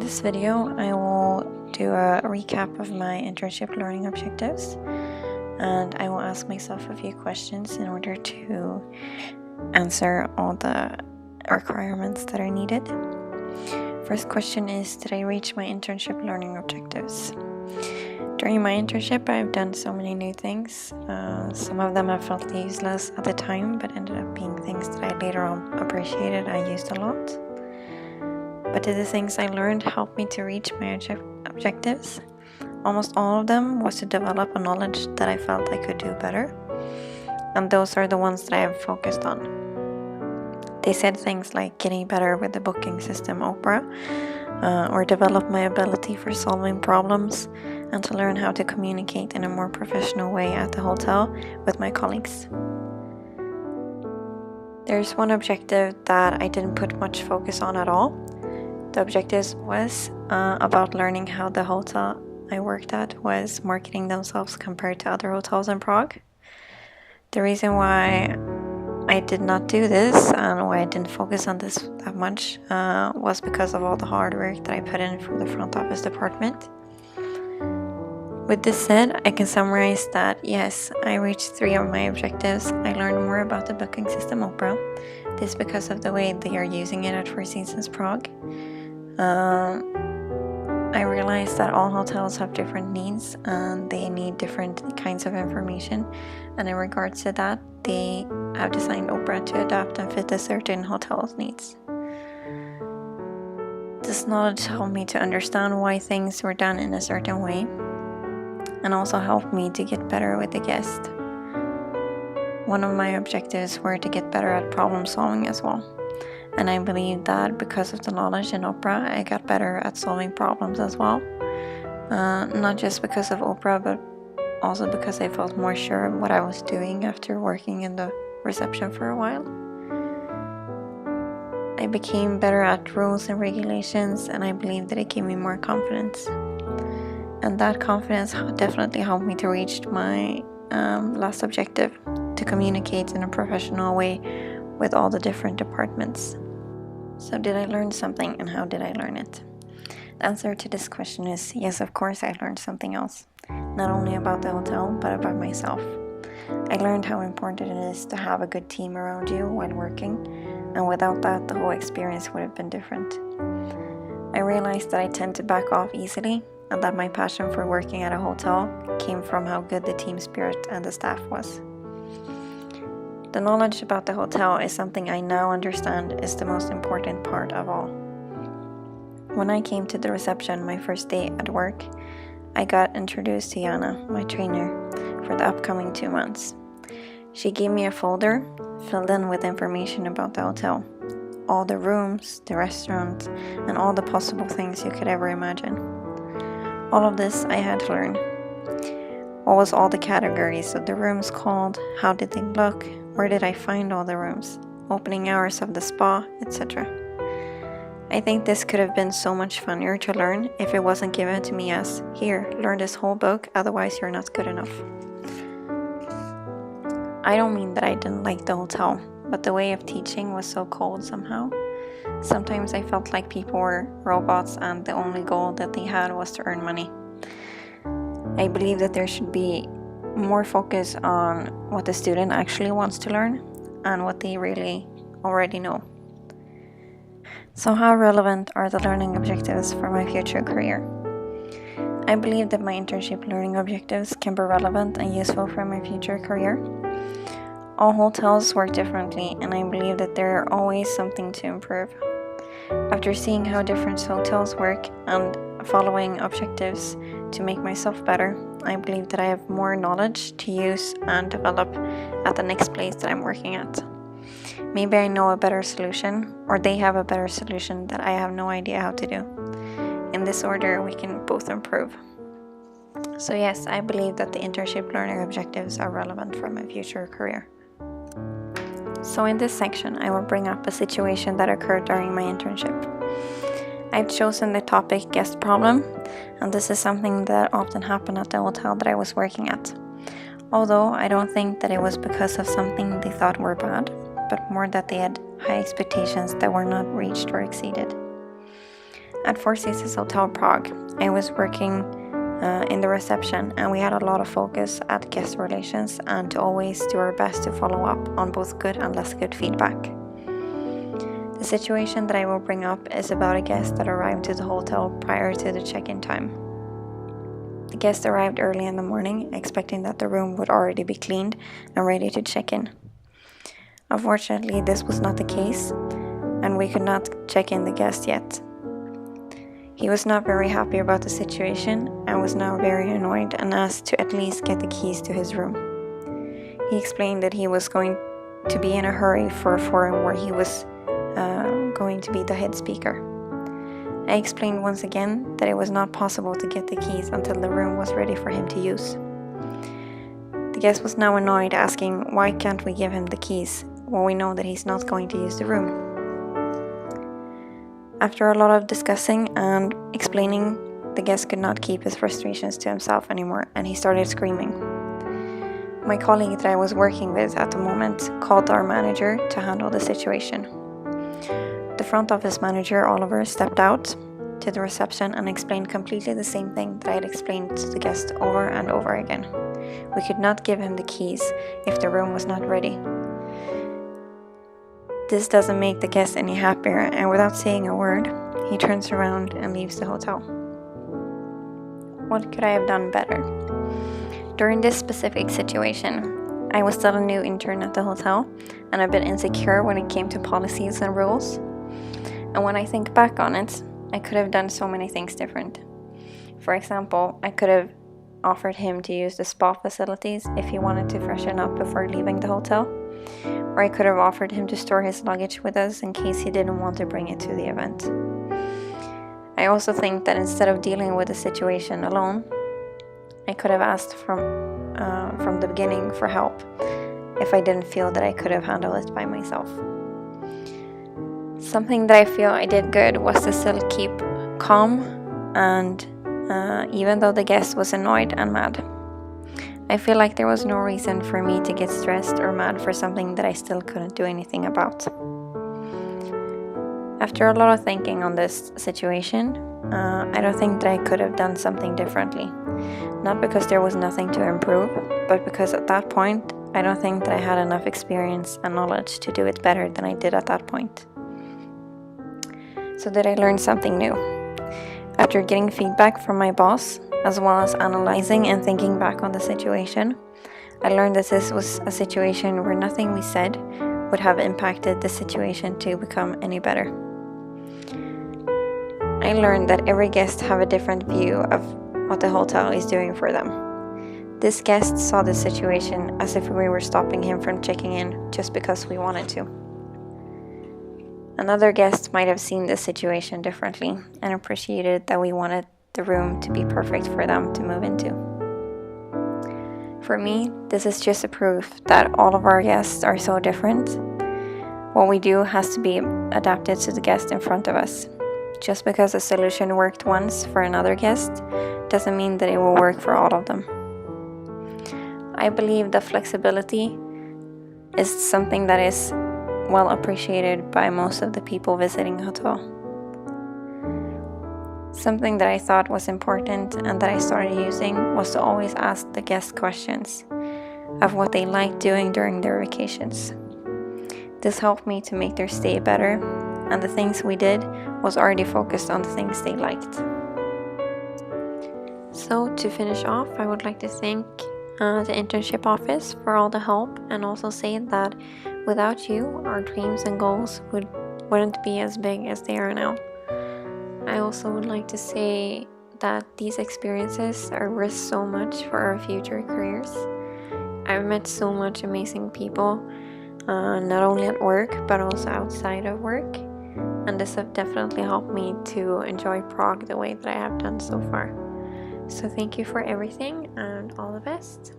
this video, I will do a recap of my internship learning objectives, and I will ask myself a few questions in order to answer all the requirements that are needed. First question is, did I reach my internship learning objectives? During my internship, I've done so many new things. Some of them I felt useless at the time, but ended up being things that I later on appreciated and used a lot. But did the things I learned help me to reach my objectives? Almost all of them was to develop a knowledge that I felt I could do better. And those are the ones that I have focused on. They said things like getting better with the booking system Opera, or develop my ability for solving problems, and to learn how to communicate in a more professional way at the hotel with my colleagues. There's one objective that I didn't put much focus on at all. The objective was about learning how the hotel I worked at was marketing themselves compared to other hotels in Prague. The reason why I did not do this and why I didn't focus on this that much was because of all the hard work that I put in for the front office department. With this said, I can summarize that yes, I reached 3 of my objectives. I learned more about the booking system Opera. This because of the way they are using it at Four Seasons Prague. I realized that all hotels have different needs and they need different kinds of information, and in regards to that, they have designed Opera to adapt and fit a certain hotel's needs. This knowledge helped me to understand why things were done in a certain way, and also helped me to get better with the guest. One of my objectives were to get better at problem solving as well. And I believe that because of the knowledge in Opera, I got better at solving problems as well. Not just because of Opera, but also because I felt more sure of what I was doing after working in the reception for a while. I became better at rules and regulations, and I believe that it gave me more confidence. And that confidence definitely helped me to reach my last objective, to communicate in a professional way with all the different departments. So did I learn something, and how did I learn it? The answer to this question is yes, of course I learned something else. Not only about the hotel, but about myself. I learned how important it is to have a good team around you while working, and without that, the whole experience would have been different. I realized that I tend to back off easily, and that my passion for working at a hotel came from how good the team spirit and the staff was. The knowledge about the hotel is something I now understand is the most important part of all. When I came to the reception my first day at work, I got introduced to Jana, my trainer, for the upcoming 2 months. She gave me a folder filled in with information about the hotel, all the rooms, the restaurant, and all the possible things you could ever imagine. All of this I had to learn. What was all the categories of the rooms called? How did they look? Where did I find all the rooms? Opening hours of the spa, etc. I think this could have been so much funnier to learn if it wasn't given to me as, here, learn this whole book, otherwise you're not good enough. I don't mean that I didn't like the hotel, but the way of teaching was so cold somehow. Sometimes I felt like people were robots and the only goal that they had was to earn money. I believe that there should be more focus on what the student actually wants to learn and what they really already know. So how relevant are the learning objectives for my future career? I believe that my internship learning objectives can be relevant and useful for my future career. All hotels work differently, and I believe that there are always something to improve. After seeing how different hotels work and following objectives to make myself better, I believe that I have more knowledge to use and develop at the next place that I'm working at. Maybe I know a better solution, or they have a better solution that I have no idea how to do. In this order, we can both improve. So yes, I believe that the internship learning objectives are relevant for my future career. So in this section, I will bring up a situation that occurred during my internship. I've chosen the topic guest problem, and this is something that often happened at the hotel that I was working at. Although I don't think that it was because of something they thought were bad, but more that they had high expectations that were not reached or exceeded. At Four Seasons Hotel Prague, I was working in the reception, and we had a lot of focus at guest relations and to always do our best to follow up on both good and less good feedback. The situation that I will bring up is about a guest that arrived to the hotel prior to the check-in time. The guest arrived early in the morning, expecting that the room would already be cleaned and ready to check in. Unfortunately, this was not the case, and we could not check in the guest yet. He was not very happy about the situation and was now very annoyed and asked to at least get the keys to his room. He explained that he was going to be in a hurry for a forum where he was going to be the head speaker. I explained once again that it was not possible to get the keys until the room was ready for him to use. The guest was now annoyed, asking why can't we give him the keys when we know that he's not going to use the room. After a lot of discussing and explaining, the guest could not keep his frustrations to himself anymore, and he started screaming. My colleague that I was working with at the moment called our manager to handle the situation. The front office manager, Oliver, stepped out to the reception and explained completely the same thing that I had explained to the guest over and over again. We could not give him the keys if the room was not ready. This doesn't make the guest any happier, and without saying a word, he turns around and leaves the hotel. What could I have done better? During this specific situation, I was still a new intern at the hotel and a bit insecure when it came to policies and rules. And when I think back on it, I could have done so many things different. For example, I could have offered him to use the spa facilities if he wanted to freshen up before leaving the hotel. Or I could have offered him to store his luggage with us in case he didn't want to bring it to the event. I also think that instead of dealing with the situation alone, I could have asked from the beginning for help if I didn't feel that I could have handled it by myself. Something that I feel I did good was to still keep calm, and even though the guest was annoyed and mad. I feel like there was no reason for me to get stressed or mad for something that I still couldn't do anything about. After a lot of thinking on this situation, I don't think that I could have done something differently. Not because there was nothing to improve, but because at that point, I don't think that I had enough experience and knowledge to do it better than I did at that point. So did I learn something new? After getting feedback from my boss, as well as analyzing and thinking back on the situation, I learned that this was a situation where nothing we said would have impacted the situation to become any better. I learned that every guest have a different view of what the hotel is doing for them. This guest saw the situation as if we were stopping him from checking in just because we wanted to. Another guest might have seen this situation differently and appreciated that we wanted the room to be perfect for them to move into. For me, this is just a proof that all of our guests are so different. What we do has to be adapted to the guest in front of us. Just because a solution worked once for another guest doesn't mean that it will work for all of them. I believe that flexibility is something that is well appreciated by most of the people visiting a hotel. Something that I thought was important and that I started using was to always ask the guests questions of what they liked doing during their vacations. This helped me to make their stay better, and the things we did was already focused on the things they liked. So to finish off, I would like to thank the internship office for all the help, and also say that without you, our dreams and goals wouldn't be as big as they are now. I also would like to say that these experiences are worth so much for our future careers. I've met so much amazing people, not only at work but also outside of work, and this has definitely helped me to enjoy Prague the way that I have done so far. So thank you for everything, and all the best.